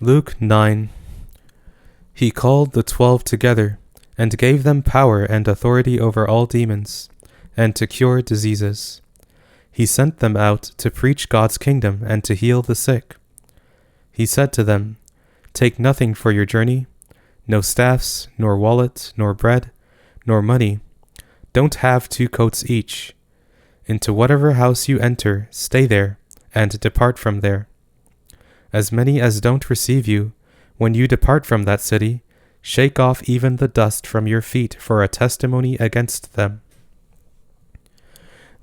Luke 9. He called the 12 together, and gave them power and authority over all demons, and to cure diseases. He sent them out to preach God's kingdom and to heal the sick. He said to them, "Take nothing for your journey, no staffs, nor wallet, nor bread, nor money. Don't have 2 coats each. Into whatever house you enter, stay there, and depart from there. As many as don't receive you, when you depart from that city, shake off even the dust from your feet for a testimony against them."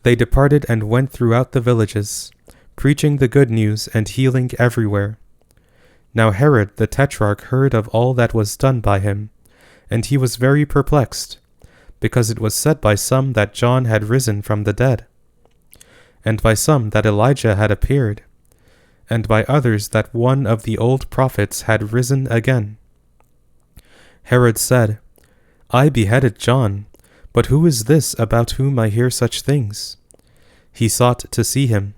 They departed and went throughout the villages, preaching the good news and healing everywhere. Now Herod the Tetrarch heard of all that was done by him, and he was very perplexed, because it was said by some that John had risen from the dead, and by some that Elijah had appeared, and by others that one of the old prophets had risen again. Herod said, "I beheaded John, but who is this about whom I hear such things?" He sought to see him.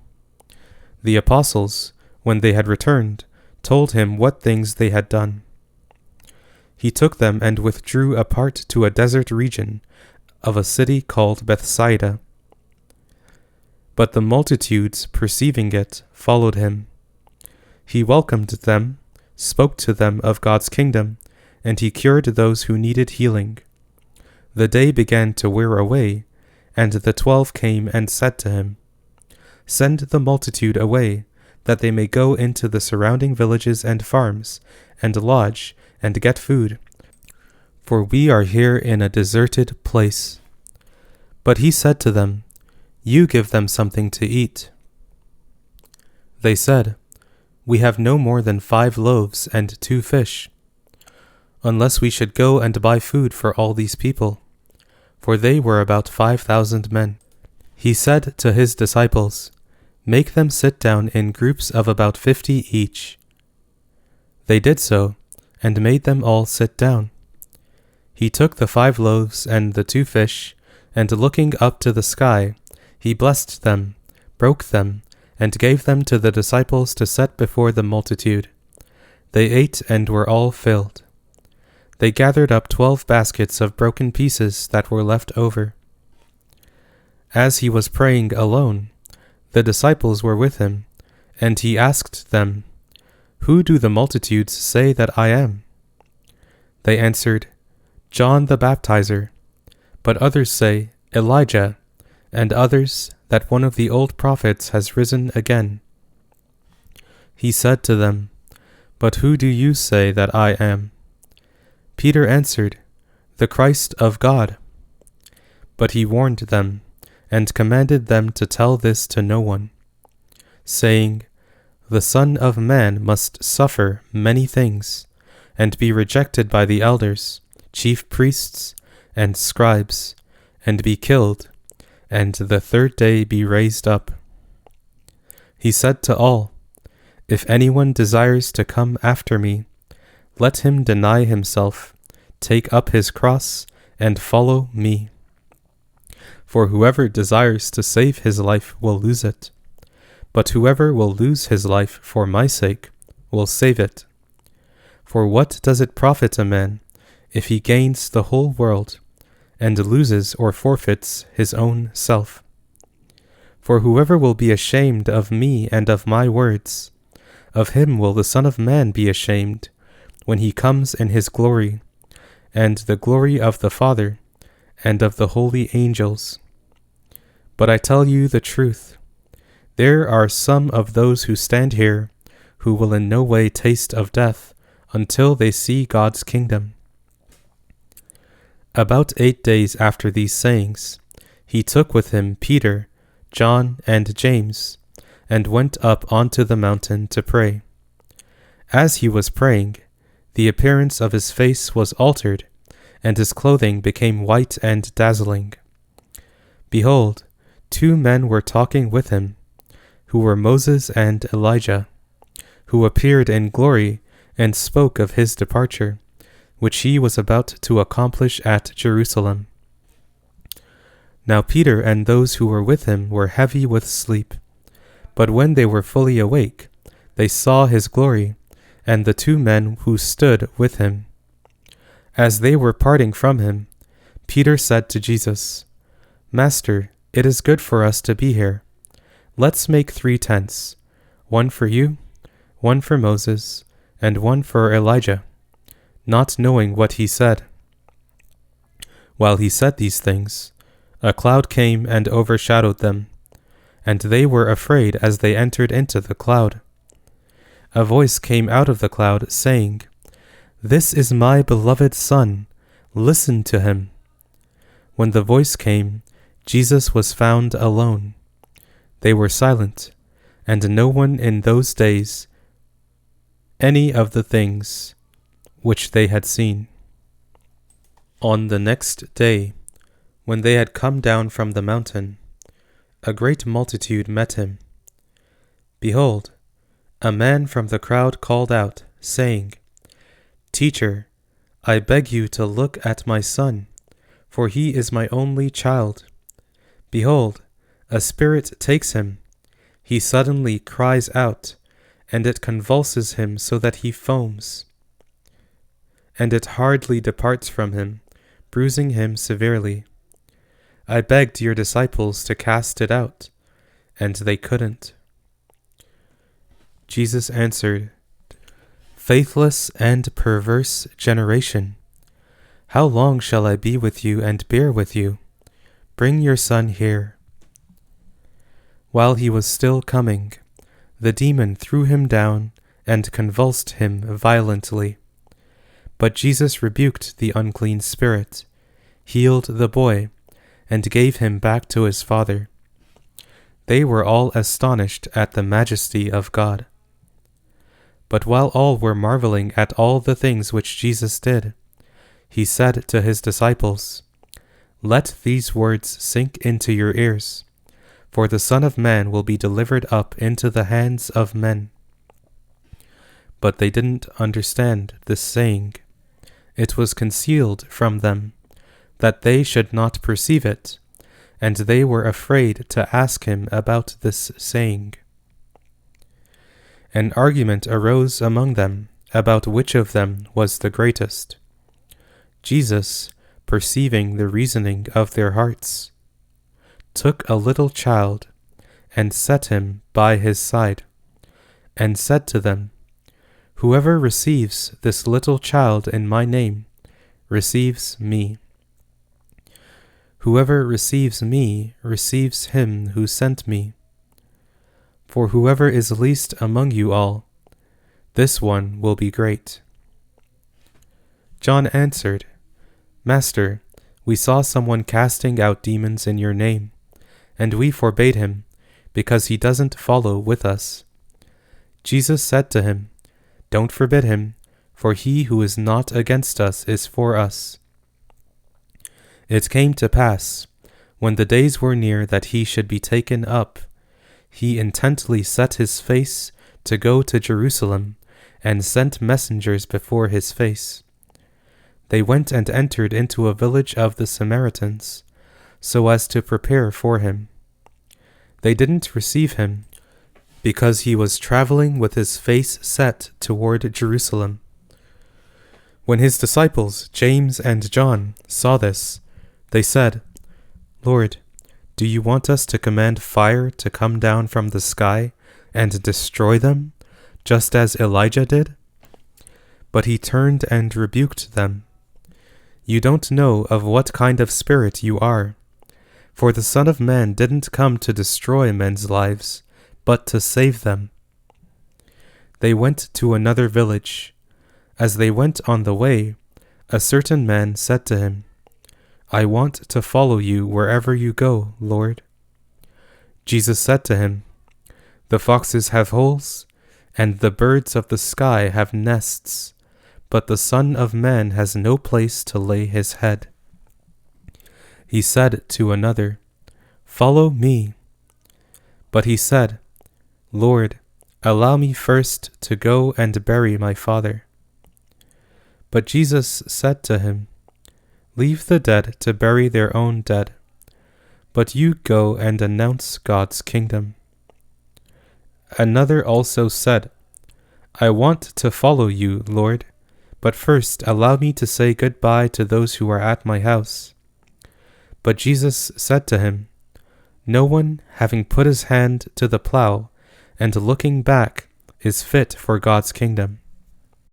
The apostles, when they had returned, told him what things they had done. He took them and withdrew apart to a desert region of a city called Bethsaida. But the multitudes, perceiving it, followed him. He welcomed them, spoke to them of God's kingdom, and he cured those who needed healing. The day began to wear away, and the 12 came and said to him, "Send the multitude away, that they may go into the surrounding villages and farms, and lodge, and get food, for we are here in a deserted place." But he said to them, "You give them something to eat." They said, "We have no more than 5 loaves and 2 fish, unless we should go and buy food for all these people," for they were about 5,000 men. He said to his disciples, "Make them sit down in groups of about 50 each." They did so, and made them all sit down. He took the 5 loaves and the 2 fish, and looking up to the sky, he blessed them, broke them, and gave them to the disciples to set before the multitude. They ate and were all filled. They gathered up 12 baskets of broken pieces that were left over. As he was praying alone, the disciples were with him, and he asked them, "Who do the multitudes say that I am?" They answered, "John the Baptizer, but others say, Elijah, and others that one of the old prophets has risen again." He said to them, "But who do you say that I am?" Peter answered, "The Christ of God." But he warned them, and commanded them to tell this to no one, saying, "The Son of Man must suffer many things, and be rejected by the elders, chief priests, and scribes, and be killed, and the 3rd day be raised up." He said to all, "If anyone desires to come after me, let him deny himself, take up his cross, and follow me. For whoever desires to save his life will lose it, but whoever will lose his life for my sake will save it. For what does it profit a man if he gains the whole world, and loses or forfeits his own self? For whoever will be ashamed of me and of my words, of him will the Son of Man be ashamed, when he comes in his glory, and the glory of the Father, and of the holy angels. But I tell you the truth, there are some of those who stand here who will in no way taste of death until they see God's kingdom." About 8 days after these sayings, he took with him Peter, John, and James, and went up onto the mountain to pray. As he was praying, the appearance of his face was altered, and his clothing became white and dazzling. Behold, 2 men were talking with him, who were Moses and Elijah, who appeared in glory and spoke of his departure, which he was about to accomplish at Jerusalem. Now Peter and those who were with him were heavy with sleep, but when they were fully awake, they saw his glory, and the 2 men who stood with him. As they were parting from him, Peter said to Jesus, "Master, it is good for us to be here. Let's make 3 tents, one for you, one for Moses, and one for Elijah," not knowing what he said. While he said these things, a cloud came and overshadowed them, and they were afraid as they entered into the cloud. A voice came out of the cloud, saying, "This is my beloved Son, listen to him." When the voice came, Jesus was found alone. They were silent, and no one in those days any of the things which they had seen. On the next day, when they had come down from the mountain, a great multitude met him. Behold, a man from the crowd called out, saying, "Teacher, I beg you to look at my son, for he is my only child. Behold, a spirit takes him. He suddenly cries out, and it convulses him so that he foams. And it hardly departs from him, bruising him severely. I begged your disciples to cast it out, and they couldn't." Jesus answered, "Faithless and perverse generation, how long shall I be with you and bear with you? Bring your son here." While he was still coming, the demon threw him down and convulsed him violently. But Jesus rebuked the unclean spirit, healed the boy, and gave him back to his father. They were all astonished at the majesty of God. But while all were marveling at all the things which Jesus did, he said to his disciples, "Let these words sink into your ears, for the Son of Man will be delivered up into the hands of men." But they didn't understand this saying. It was concealed from them, that they should not perceive it, and they were afraid to ask him about this saying. An argument arose among them about which of them was the greatest. Jesus, perceiving the reasoning of their hearts, took a little child and set him by his side, and said to them, "Whoever receives this little child in my name receives me. Whoever receives me receives him who sent me. For whoever is least among you all, this one will be great." John answered, "Master, we saw someone casting out demons in your name, and we forbade him, because he doesn't follow with us." Jesus said to him, "Don't forbid him, for he who is not against us is for us." It came to pass, when the days were near that he should be taken up, he intently set his face to go to Jerusalem, and sent messengers before his face. They went and entered into a village of the Samaritans, so as to prepare for him. They didn't receive him, because he was traveling with his face set toward Jerusalem. When his disciples, James and John, saw this, they said, "Lord, do you want us to command fire to come down from the sky and destroy them, just as Elijah did?" But he turned and rebuked them. "You don't know of what kind of spirit you are, for the Son of Man didn't come to destroy men's lives, but to save them." They went to another village. As they went on the way, a certain man said to him, "I want to follow you wherever you go, Lord." Jesus said to him, "The foxes have holes, and the birds of the sky have nests, but the Son of Man has no place to lay his head." He said to another, "Follow me." But he said, "Lord, allow me first to go and bury my father." But Jesus said to him, "Leave the dead to bury their own dead, but you go and announce God's kingdom." Another also said, I want to follow you, Lord, but first allow me to say goodbye to those who are at my house." But Jesus said to him, "No one, having put his hand to the plough and looking back, is fit for God's kingdom."